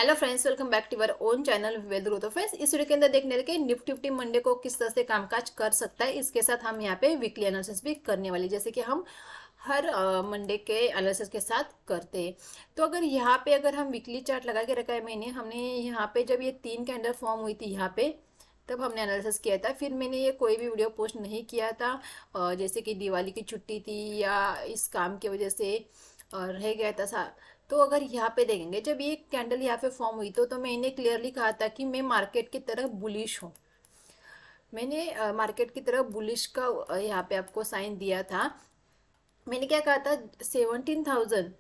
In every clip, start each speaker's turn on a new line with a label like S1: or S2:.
S1: Hello friends, welcome back to our own channel Ved growth. तो friends, इस video के अंदर देखने लगे निफ्टी 50 मंडे को किस तरह से कामकाज कर सकता है। इसके साथ हम यहाँ पे वीकली एनालिसिस भी करने वाली, जैसे कि हम हर मंडे के एनालिसिस के साथ करते हैं। तो अगर हम वीकली चार्ट लगा के रखा है, हमने यहाँ पे जब ये 3 कैंडल फॉर्म हुई थी यहाँ पे, तब हमने एनालिसिस किया था। फिर मैंने ये कोई भी वीडियो पोस्ट नहीं किया था, जैसे कि दिवाली की छुट्टी थी या इस काम की वजह से रह गया था। तो अगर यहाँ पे देखेंगे, जब ये कैंडल यहाँ पे फॉर्म हुई तो मैंने क्लियरली कहा था कि मैं मार्केट की तरफ बुलिश हूँ। मैंने मार्केट की तरफ बुलिश का यहाँ पे आपको साइन दिया था। मैंने क्या कहा था, 17,000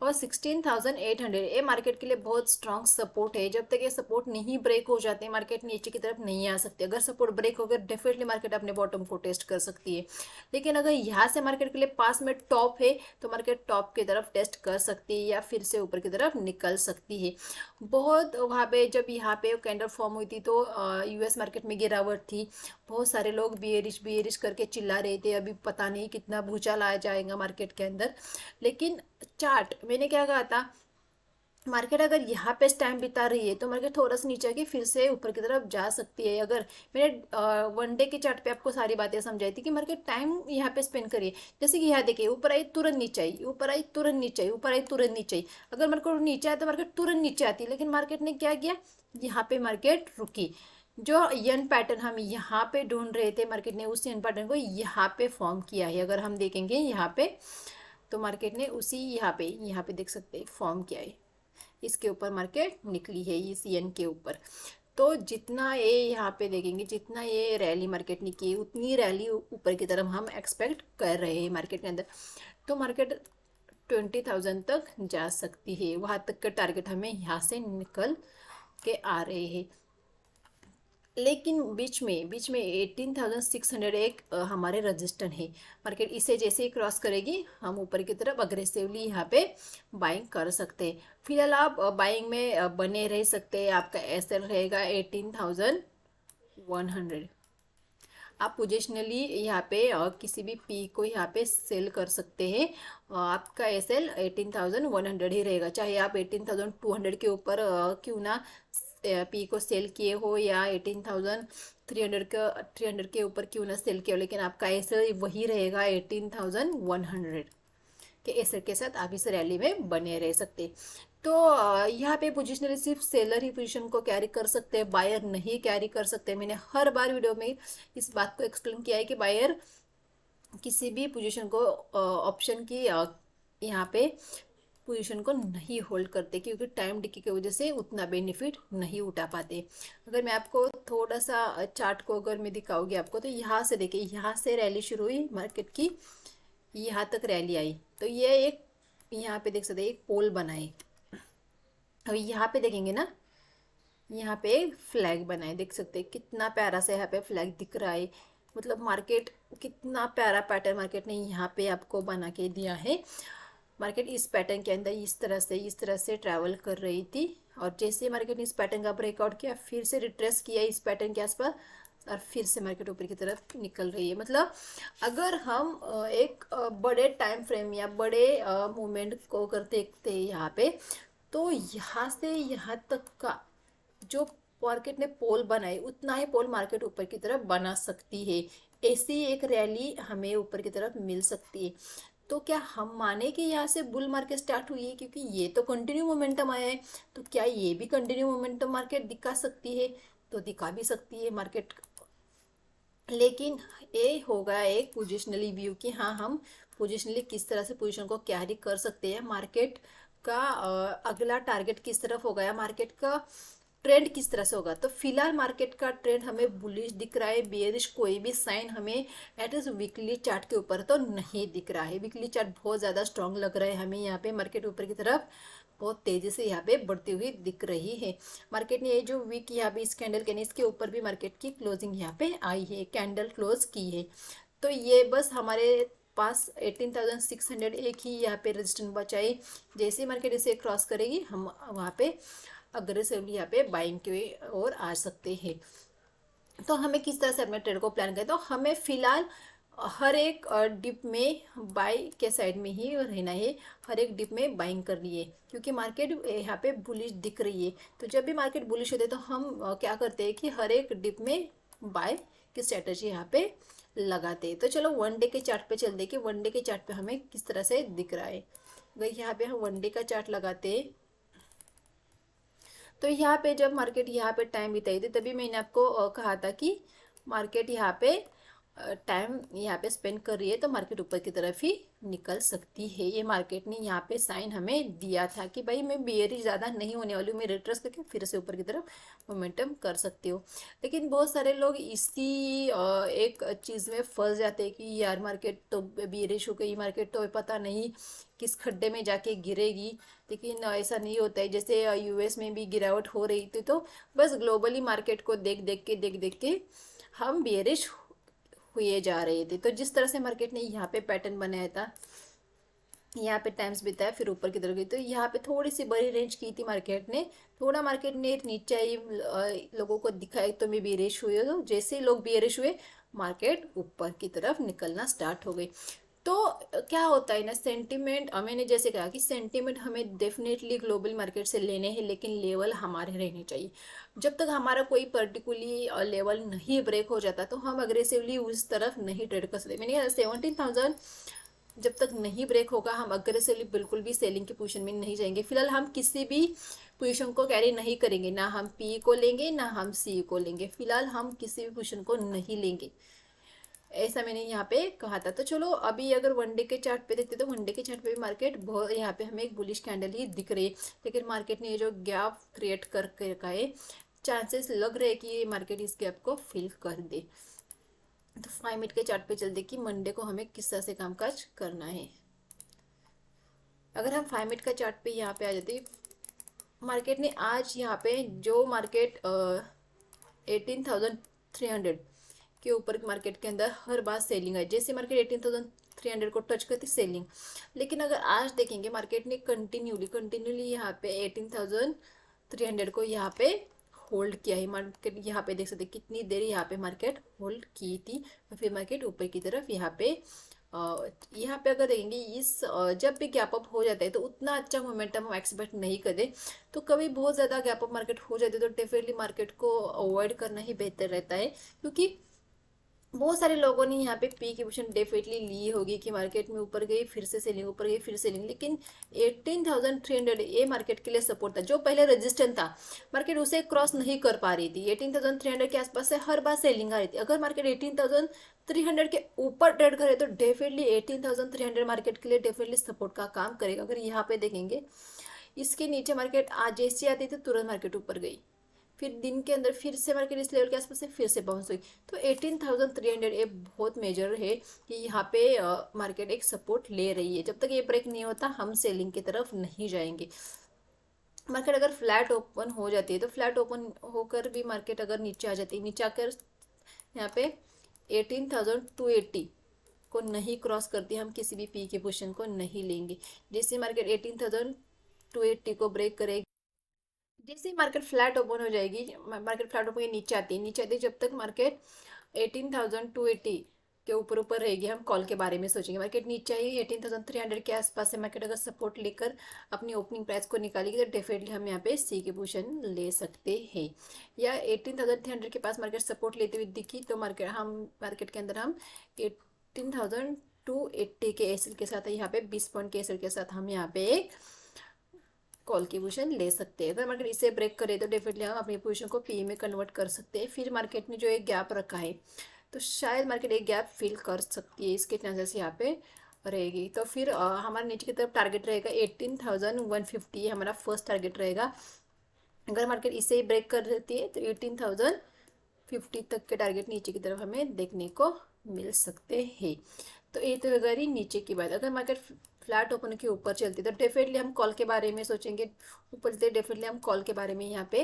S1: और 16,800 ये मार्केट के लिए बहुत स्ट्रांग सपोर्ट है। जब तक ये सपोर्ट नहीं ब्रेक हो जाते, मार्केट नीचे की तरफ नहीं आ सकती। अगर सपोर्ट ब्रेक हो गया, डेफिनेटली मार्केट अपने बॉटम को टेस्ट कर सकती है। लेकिन अगर यहाँ से मार्केट के लिए पास में टॉप है, तो मार्केट टॉप की तरफ टेस्ट कर सकती है या फिर से ऊपर की तरफ निकल सकती है। बहुत वहाँ पे जब यहाँ पे कैंडल फॉर्म हुई थी तो यूएस मार्केट में गिरावट थी। बहुत सारे लोग बियरिश करके चिल्ला रहे थे, अभी पता नहीं कितना भूचाल आ जाएगा मार्केट के अंदर। लेकिन चार्ट मैंने क्या कहा था, मार्केट अगर यहाँ पे टाइम बिता रही है तो मार्केट थोड़ा सा नीचे आके फिर से ऊपर की तरफ जा सकती है। अगर मैंने वन डे के चार्ट पे आपको सारी बातें समझाई थी कि मार्केट टाइम यहाँ पे स्पेंड करिए। जैसे कि यहाँ देखिए, ऊपर आई तुरंत नीचे आई, ऊपर आई तुरंत नीचे आई, ऊपर आई तुरंत नीचे आई। अगर मार्केट नीचे आया तो मार्केट तुरंत नीचे आती, लेकिन मार्केट ने क्या किया, यहाँ पे मार्केट रुकी। जो यन पैटर्न हम यहाँ पे ढूंढ रहे थे, मार्केट ने उस यन पैटर्न को यहाँ पे फॉर्म किया है। अगर हम देखेंगे यहाँ पे, तो मार्केट ने उसी यहाँ पे देख सकते हैं फॉर्म किया है। इसके ऊपर मार्केट निकली है, इस यन के ऊपर। तो जितना ये यहाँ पे देखेंगे, जितना ये रैली मार्केट ने की, उतनी रैली ऊपर की तरफ हम एक्सपेक्ट कर रहे हैं मार्केट के अंदर। तो मार्केट 20,000 तक जा सकती है, वहाँ तक का टारगेट हमें यहाँ से निकल के आ रहे हैं। लेकिन बीच में 18,600 एक हमारे रजिस्टर है। मार्केट इसे जैसे ही क्रॉस करेगी, हम ऊपर की तरफ अग्रेसिवली यहाँ पे बाइंग कर सकते हैं। फिलहाल आप बाइंग में बने रह सकते हैं। आपका एसएल रहेगा 18,100। आप पोजिशनली यहाँ पे किसी भी पी को यहाँ पे सेल कर सकते हैं। आपका एसएल 18,100 ही रहेगा, चाहे आप 18,200 के ऊपर क्यों ना पी को सेल किए हो, या 18,300 के ऊपर क्यों ना सेल किया हो, लेकिन आपका एसएल वही रहेगा 18,100 के एसएल के साथ आप इस रैली में बने रह सकते। तो यहाँ पे पोजिशनली सिर्फ सेलर ही पोजीशन को कैरी कर सकते हैं, बायर नहीं कैरी कर सकते। मैंने हर बार वीडियो में इस बात को एक्सप्लेन किया है कि बायर किसी भी पोजीशन को ऑप्शन की यहाँ पे पोजीशन को नहीं होल्ड करते, क्योंकि टाइम डिके की वजह से उतना बेनिफिट नहीं उठा पाते। अगर मैं आपको थोड़ा सा चार्ट को अगर मैं दिखाऊंगी आपको, तो यहाँ से देखिए, यहाँ से रैली शुरू हुई मार्केट की, यहाँ तक रैली आई। तो ये एक यहाँ पे देख सकते हैं, एक पोल बना है। अभी यहाँ पे देखेंगे ना, यहाँ पे फ्लैग बना है, देख सकते हैं कितना प्यारा से यहाँ पे फ्लैग दिख रहा है। मतलब मार्केट कितना प्यारा पैटर्न मार्केट ने यहाँ पे आपको बना के दिया है। मार्केट इस पैटर्न के अंदर इस तरह से ट्रैवल कर रही थी, और जैसे मार्केट ने इस पैटर्न का ब्रेकआउट किया, फिर से रिट्रेस किया इस पैटर्न के आसपास, और फिर से मार्केट ऊपर की तरफ निकल रही है। मतलब अगर हम एक बड़े टाइम फ्रेम या बड़े मूवमेंट को कर देखते हैं यहाँ पे, तो यहाँ से यहाँ तक का जो मार्केट ने पोल बनाए, उतना ही पोल मार्केट ऊपर की तरफ बना सकती है। ऐसी एक रैली हमें ऊपर की तरफ मिल सकती है। तो क्या हम माने कि यहाँ से बुल मार्केट स्टार्ट हुई है, क्योंकि ये तो कंटिन्यू मोमेंटम आया है। तो क्या ये भी कंटिन्यू मोमेंटम मार्केट दिखा सकती है? तो दिखा भी सकती है मार्केट, लेकिन ये होगा एक पोजिशनली व्यू कि हाँ, हम पोजिशनली किस तरह से पोजीशन को कैरी कर सकते हैं। मार्केट का अगला टारगेट किस तरफ होगा, या मार्केट का ट्रेंड किस तरह से होगा। तो फिलहाल मार्केट का ट्रेंड हमें बुलिश दिख रहा है। बेयरिश कोई भी साइन हमें एटलीस्ट वीकली चार्ट के ऊपर तो नहीं दिख रहा है। वीकली चार्ट बहुत ज़्यादा स्ट्रांग लग रहा है हमें। यहाँ पे मार्केट ऊपर की तरफ बहुत तेज़ी से यहाँ पे बढ़ती हुई दिख रही है। मार्केट ने ये जो वीक यहाँ पे इस कैंडल के इसके ऊपर भी मार्केट की क्लोजिंग यहाँ पे आई है, कैंडल क्लोज की है। तो ये बस हमारे पास 18,600 एक ही यहाँ पे रेजिस्टेंस बचा है। जैसे मार्केट इसे क्रॉस करेगी, हम वहाँ पे अग्रेसिवली यहाँ पे बाइंग की ओर आ सकते हैं। तो हमें किस तरह से अपने ट्रेड को प्लान करें, तो हमें फिलहाल हर एक डिप में बाई के साइड में ही रहना है, हर एक डिप में बाइंग करनी है, क्योंकि मार्केट यहाँ पे बुलिश दिख रही है। तो जब भी मार्केट बुलिश होते हैं तो हम क्या करते हैं कि हर एक डिप में बाय की स्ट्रेटजी यहाँ पे लगाते हैं। तो चलो वन डे के चार्ट पे चलते हैं कि वन डे के चार्ट पे हमें किस तरह से दिख रहा है। भाई यहाँ पे हम वन डे का चार्ट लगाते हैं। तो यहाँ पे जब मार्केट यहाँ पे टाइम बिताई थी तभी मैंने आपको कहा था कि मार्केट यहाँ पे टाइम यहाँ पे स्पेंड कर रही है तो मार्केट ऊपर की तरफ ही निकल सकती है। ये मार्केट ने यहाँ पे साइन हमें दिया था कि भाई मैं बेयरिश ज़्यादा नहीं होने वाली हूँ, मैं रिट्रेस करके फिर से ऊपर की तरफ मोमेंटम कर सकती हूँ। लेकिन बहुत सारे लोग इसी एक चीज़ में फंस जाते हैं कि यार मार्केट तो बेयरिश हो गई, मार्केट तो पता नहीं किस खड्डे में जाके गिरेगी। लेकिन ऐसा नहीं होता है। जैसे यूएस में भी गिरावट हो रही थी तो बस ग्लोबली मार्केट को देख देख के हम बेयरिश हुए जा रहे थे। तो जिस तरह से मार्केट ने यहाँ पे पैटर्न बनाया था, यहाँ पे टाइम्स बिताया फिर ऊपर की तरफ गई, तो यहाँ पे थोड़ी सी बड़ी रेंज की थी मार्केट ने, थोड़ा मार्केट ने नीचे आई, लोगों को दिखाया तो मैं बेयरिश हुई। तो जैसे ही लोग बेयरिश हुए मार्केट ऊपर की तरफ निकलना स्टार्ट हो गई। तो क्या होता है ना, सेंटीमेंट मैंने जैसे कहा कि सेंटीमेंट हमें डेफिनेटली ग्लोबल मार्केट से लेने हैं, लेकिन लेवल हमारे रहने चाहिए। जब तक हमारा कोई पर्टिकुलरली लेवल नहीं ब्रेक हो जाता तो हम अग्रेसिवली उस तरफ नहीं ट्रेड कर सकते। मैंने 17,000 जब तक नहीं ब्रेक होगा हम अग्रेसिवली बिल्कुल भी सेलिंग की पोजीशन में नहीं जाएंगे। फिलहाल हम किसी भी पोजीशन को कैरी नहीं करेंगे, ना हम पी को लेंगे ना हम सी को लेंगे। फिलहाल हम किसी भी पोजीशन को नहीं लेंगे, ऐसा मैंने यहाँ पे कहा था। तो चलो अभी अगर वनडे के चार्ट पे देखते तो वनडे के चार्ट पे भी मार्केट बहुत, यहाँ पे हमें एक बुलिश कैंडल ही दिख रही है। लेकिन मार्केट ने ये जो गैप क्रिएट कर रखा है, चांसेस लग रहे हैं कि ये मार्केट इस गैप को फिल कर दे। तो 5 मिनट के चार्ट पे चलते कि मंडे को हमें किस तरह से कामकाज करना है। अगर हम 5 मिनट का चार्ट पे यहाँ पे आ जाते, मार्केट ने आज यहाँ पे जो मार्केट 18,300 के ऊपर मार्केट के अंदर हर बार सेलिंग है। जैसे मार्केट 18,300 को टच करती सेलिंग। लेकिन अगर आज देखेंगे मार्केट ने कंटिन्यूली यहाँ पे 18,300 को यहाँ पे होल्ड किया है। मार्केट यहाँ पे देख सकते कितनी देर यहाँ पे मार्केट होल्ड की थी, और फिर मार्केट ऊपर की तरफ यहाँ पे अगर देखेंगे इस जब भी गैप अप हो जाता है तो उतना अच्छा मोमेंटम हम एक्सपेक्ट नहीं करते। तो कभी बहुत ज़्यादा गैप अप मार्केट हो जाती है तो डेफिनेटली मार्केट को अवॉइड करना ही बेहतर रहता है, क्योंकि बहुत सारे लोगों ने यहाँ पे पी की पोजीशन डेफिनेटली ली होगी कि मार्केट में ऊपर गई फिर से सेलिंग, ऊपर गई फिर सेलिंग। लेकिन 18,300 ये मार्केट के लिए सपोर्ट था, जो पहले रेजिस्टेंस था मार्केट उसे क्रॉस नहीं कर पा रही थी। 18,300 के आसपास से हर बार सेलिंग आ रही थी। अगर मार्केट 18,300 के ऊपर ट्रेड करे तो डेफिनेटली 18,300 मार्केट के लिए डेफिनेटली सपोर्ट का काम करेगा। अगर यहाँ पे देखेंगे इसके नीचे मार्केट आज जैसी आती थी तुरंत मार्केट ऊपर गई, फिर दिन के अंदर फिर से मार्केट इस लेवल के आसपास से फिर से बाउंस हुई। तो 18,300 ये बहुत मेजर है कि यहाँ पे मार्केट एक सपोर्ट ले रही है। जब तक ये ब्रेक नहीं होता हम सेलिंग की तरफ नहीं जाएंगे। मार्केट अगर फ्लैट ओपन हो जाती है तो फ्लैट ओपन होकर भी मार्केट अगर नीचे आ जाती है, नीचे आकर यहाँ पे 18,280 को नहीं क्रॉस करती हम किसी भी पी के पोजीशन को नहीं लेंगे। जैसे मार्केट 18,280 को ब्रेक करेगी, जैसे ही मार्केट फ्लैट ओपन हो जाएगी, मार्केट फ्लैट ओपन नीचे आती है जब तक मार्केट 18,280 के ऊपर रहेगी हम कॉल के बारे में सोचेंगे। मार्केट नीचे आई 18,300 के आसपास से मार्केट अगर सपोर्ट लेकर अपनी ओपनिंग प्राइस को निकालेगी तो डेफिनेटली हम यहाँ पे सी की पोजीशन ले सकते हैं। या 18,300 के पास मार्केट सपोर्ट लेते हुए दिखी तो मार्केट के अंदर हम 18,280 के एसएल के साथ यहाँ पे 20 पॉइंट के एसएल के साथ हम यहाँ पे एक कॉल की पोजीशन ले सकते हैं। अगर मार्केट इसे ब्रेक करे तो डेफिनेटली हम अपनी पोजीशन को पी में कन्वर्ट कर सकते हैं। फिर मार्केट ने जो एक गैप रखा है तो शायद मार्केट एक गैप फिल कर सकती है, इसके चांसेस यहाँ पे रहेगी। तो फिर हमारा नीचे की तरफ टारगेट रहेगा 18,150, हमारा फर्स्ट टारगेट रहेगा। अगर मार्केट इसे ही ब्रेक कर देती है तो 18,050 तक के टारगेट नीचे की तरफ हमें देखने को मिल सकते हैं। तो ये तो अगर ही नीचे की बात। अगर मार्केट फ्लैट ओपन के ऊपर चलती तो डेफिनेटली हम कॉल के बारे में सोचेंगे। ऊपर चलते डेफिनेटली हम कॉल के बारे में यहाँ पे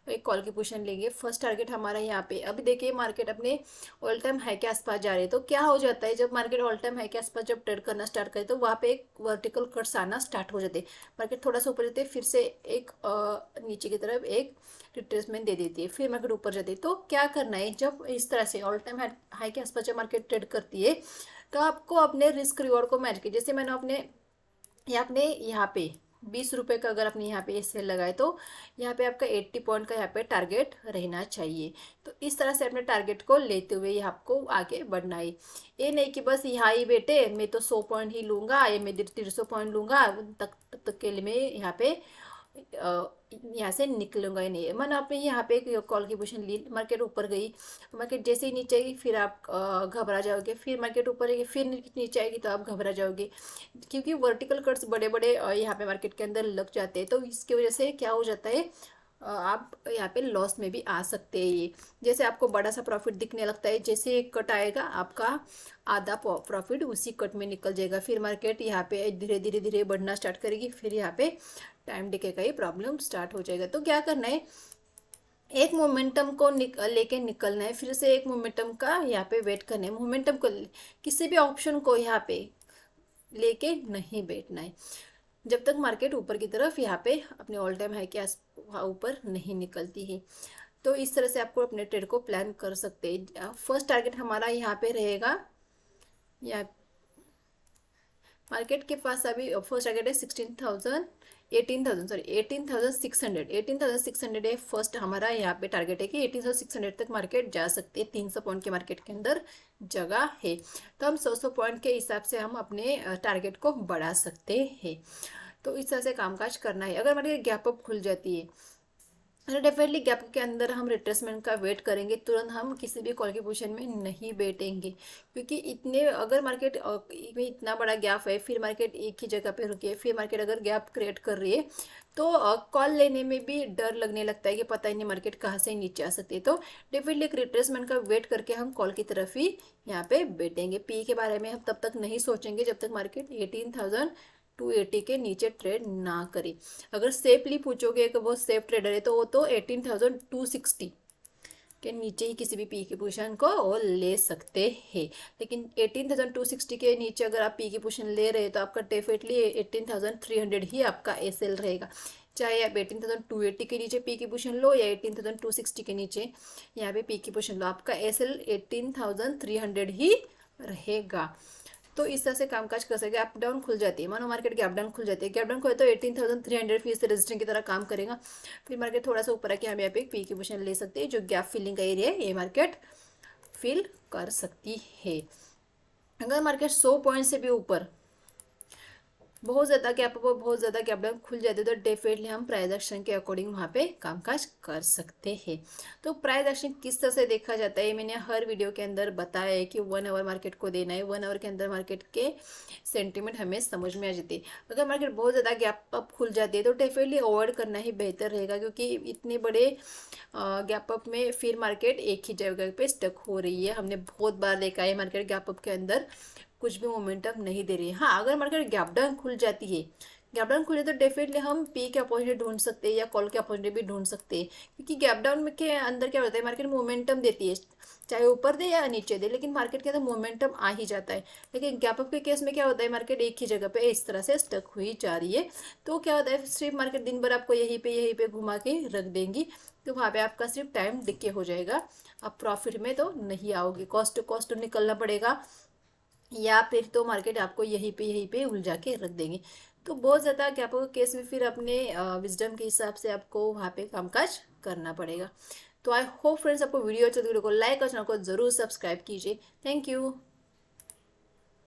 S1: एक कॉल की पोजीशन लेंगे। फर्स्ट टारगेट हमारा यहाँ पे, अभी देखिए मार्केट अपने ऑल टाइम हाई के आसपास जा रहे हैं। तो क्या हो जाता है जब मार्केट ऑल टाइम हाई के आसपास जब ट्रेड करना स्टार्ट करे तो वहाँ पे एक वर्टिकल कट्स आना स्टार्ट हो जाते हैं। मार्केट थोड़ा सा ऊपर जाते फिर से एक नीचे की तरफ एक रिट्रेसमेंट दे देती है, फिर मार्केट ऊपर जाती है। तो क्या करना है, जब इस तरह से ऑल टाइम हाई के आसपास जब मार्केट ट्रेड करती है तो आपको अपने रिस्क रिवॉर्ड को मैच किया, जैसे मैंने अपने यहाँ पे 20 रुपये का अगर आपने यहाँ पे सेल लगाए तो यहाँ पे आपका 80 पॉइंट का यहाँ पे टारगेट रहना चाहिए। तो इस तरह से अपने टारगेट को लेते हुए यहाँ आपको आगे बढ़ना है। ये नहीं कि बस यहाँ ही बेटे मैं तो 100 पॉइंट ही लूँगा या मैं 150 पॉइंट लूँगा, तब तक के लिए मैं यहाँ पे यहाँ से निकलूंगा ही नहीं। मैंने आपने यहाँ पे एक कॉल की पोजीशन ली, मार्केट ऊपर गई, मार्केट जैसे ही नीचे आई फिर आप घबरा जाओगे, फिर मार्केट ऊपर आएगी फिर नीचे आएगी तो आप घबरा जाओगे, क्योंकि वर्टिकल कट्स बड़े बड़े यहाँ पे मार्केट के अंदर लग जाते हैं। तो इसकी वजह से क्या हो जाता है, आप यहाँ पे लॉस में भी आ सकते हैं। ये जैसे आपको बड़ा सा प्रॉफिट दिखने लगता है, जैसे एक कट आएगा आपका आधा प्रॉफिट उसी कट में निकल जाएगा, फिर मार्केट यहाँ पे धीरे धीरे धीरे बढ़ना स्टार्ट करेगी, फिर यहाँ पे टाइम डिके का ही प्रॉब्लम स्टार्ट हो जाएगा। तो क्या करना है, एक मोमेंटम को लेके निकलना है, फिर से एक मोमेंटम का यहाँ पे वेट करना है। मोमेंटम को किसी भी ऑप्शन को यहाँ पे लेके नहीं बैठना है जब तक मार्केट ऊपर की तरफ यहाँ पे अपने ऑल टाइम हाई के ऊपर नहीं निकलती है। तो इस तरह से आपको अपने ट्रेड को प्लान कर सकते हैं। फर्स्ट टारगेट हमारा यहाँ पे रहेगा, या मार्केट के पास अभी फर्स्ट टारगेट है 18,600 है फर्स्ट हमारा यहाँ पे टारगेट है कि 18,600 तक मार्केट जा सकती है। 300 पॉइंट के मार्केट के अंदर जगह है, तो हम 100 पॉइंट के हिसाब से हम अपने टारगेट को बढ़ा सकते हैं। तो इस तरह से कामकाज करना है। अगर मार्केट गैप अप खुल जाती है, अरे डेफिनेटली गैप के अंदर हम रिट्रेसमेंट का वेट करेंगे, तुरंत हम किसी भी कॉल की पोजीशन में नहीं बैठेंगे, क्योंकि इतने अगर मार्केट में इतना बड़ा गैप है, फिर मार्केट एक ही जगह पे रुकी है, फिर मार्केट अगर गैप क्रिएट कर रही है तो कॉल लेने में भी डर लगने लगता है कि पता ही नहीं मार्केट कहाँ से नीचे आ सकती है। तो डेफिनेटली एक रिट्रेसमेंट का वेट करके हम कॉल की तरफ ही यहाँ पे बैठेंगे। पी के बारे में हम तब तक नहीं सोचेंगे जब तक मार्केट 18,280 के नीचे ट्रेड ना करे। अगर सेफली पूछोगे कि बहुत सेफ ट्रेडर है तो वो तो 18,260 के नीचे ही किसी भी पी की पोजीशन को वो ले सकते हैं। लेकिन 18,260 के नीचे अगर आप पी की पोजीशन ले रहे हैं तो आपका डेफिनेटली 18,300 ही आपका एसएल रहेगा। चाहे आप 18,280 के नीचे पी की पोजीशन लो या 18,260 के नीचे यहाँ पे पी की पोजीशन लो, आपका एसएल 18,300 ही रहेगा। तो इस तरह से कामकाज कर सकते। अप डाउन खुल जाती है, मानो मार्केट गैप डाउन खुल जाती है, गैप डाउन खुले तो 18,300 फिर से रेजिस्टेंस की तरह काम करेगा, फिर मार्केट थोड़ा सा ऊपर आके हम यहाँ पे एक पी की पोजीशन ले सकते हैं। जो गैप फिलिंग का एरिया है ये मार्केट फिल कर सकती है। अगर मार्केट 100 पॉइंट से भी ऊपर बहुत ज़्यादा गैप डाउन खुल जाते तो डेफिनेटली हम प्राइस एक्शन के अकॉर्डिंग वहाँ पे कामकाज कर सकते हैं। तो प्राइस एक्शन किस तरह से देखा जाता है मैंने हर वीडियो के अंदर बताया है कि 1 आवर मार्केट को देना है, 1 आवर के अंदर मार्केट के सेंटिमेंट हमें समझ में आ जाती है। अगर मार्केट बहुत ज़्यादा गैप अप खुल जाती है तो डेफिनेटली अवॉइड करना ही बेहतर रहेगा, क्योंकि इतने बड़े गैप अप में फिर मार्केट एक ही जगह पे स्टक हो रही है। हमने बहुत बार देखा है मार्केट गैप अप के अंदर कुछ भी मोमेंटम नहीं दे रही है। हाँ, अगर मार्केट गैप डाउन खुल जाती है, गैप डाउन खुले तो डेफिनेटली हम पी के अपॉर्चुनिटी ढूंढ सकते हैं या कॉल के अपॉर्चुनिटी भी ढूंढ सकते हैं, क्योंकि गैप डाउन के अंदर क्या होता है मार्केट मोमेंटम देती है, चाहे ऊपर दे या नीचे दे, लेकिन मार्केट के अंदर मोमेंटम आ ही जाता है। लेकिन गैप अप के केस में क्या होता है, मार्केट एक ही जगह पे इस तरह से स्टक हुई जा रही है, तो क्या होता है सिर्फ मार्केट दिन भर आपको यहीं पे घुमा के रख देंगी, तो वहाँ पे आपका सिर्फ टाइम डिके हो जाएगा, आप प्रॉफिट में तो नहीं आओगे, कॉस्ट टू निकलना पड़ेगा, या फिर तो मार्केट आपको यहीं पे उलझा के रख देंगे। तो बहुत ज़्यादा गैप के केस में फिर अपने विजडम के हिसाब से आपको वहाँ पे कामकाज करना पड़ेगा। तो आई होप फ्रेंड्स आपको वीडियो अच्छी लगी, वीडियो को लाइक और चैनल को जरूर सब्सक्राइब कीजिए। Thank you.